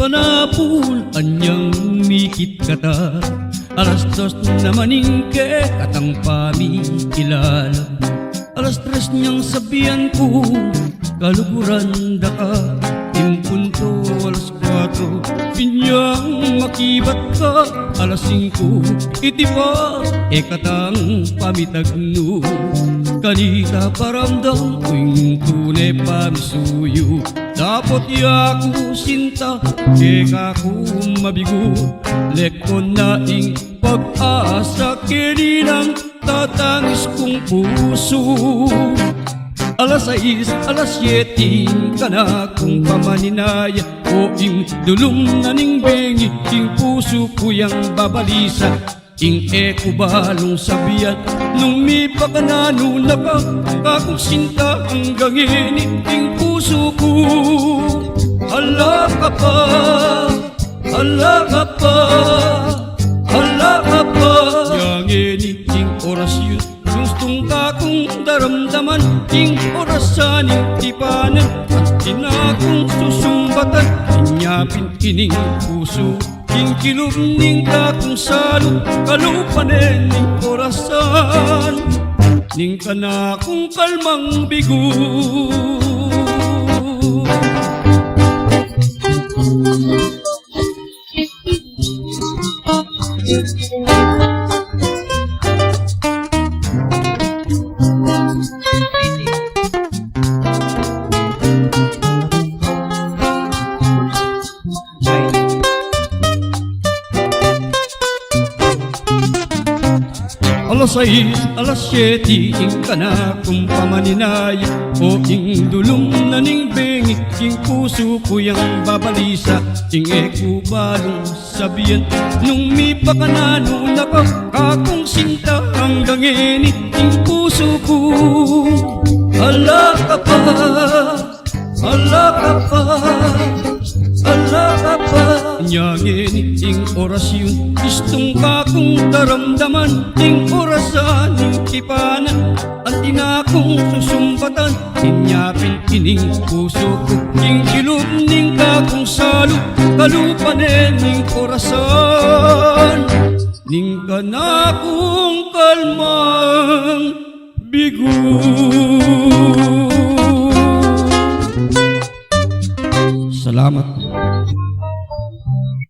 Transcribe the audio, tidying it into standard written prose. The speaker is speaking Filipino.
Panapul anyang mikit kata alas dos na maningke katang pamikilala. Alas tres niyang sabihan ko kaluguran da ka. Impunto alas 4 pinyang makibat ka. Alas 5 iti pa katang pamitagno. Kanita paramdam ko'y tunay pamisuyo. Dapat yaku sinta kaku mabigo. Lekon na ing pag-asa kininang tatangis kong puso. Alas 6, alas 7 kana kong pamaninaya. O ing dulong na ning bengi ing puso ko yang babalisa. Ing eko balong sabihan nung mi pakanano ka. Kakong sinta hanggang init ing puso ko. Hala ka pa, hala ka pa, hala ka pa. Yang init ing oras yun gustong kakong daramdaman. Ing orasan ing tipanan at tinakong susumbatan. Inyapin ining puso ing kilubning kakong salong kalupanen ning orasan. Ning kanakong kalmang bigo. Alas 6, alas 7 ing kana kong pamaninaya. O ing dulong na ning bengi ing puso ko yang babalisa. Ing eko balong sabihan nung mi pakanano na ka. Kakong sinta hanggang init ing puso ko. Hala ka pa, hala ka pa, hala ka pa. Nyangin ing oras yun gustong kakong daramdaman. Ing orasan ing tipanan at tinakong susumbatan. Inyapin ining puso ko ing kilubning kakong salong kalupanen ing orasan. Ning kanakong kalmang bigo. Salamat.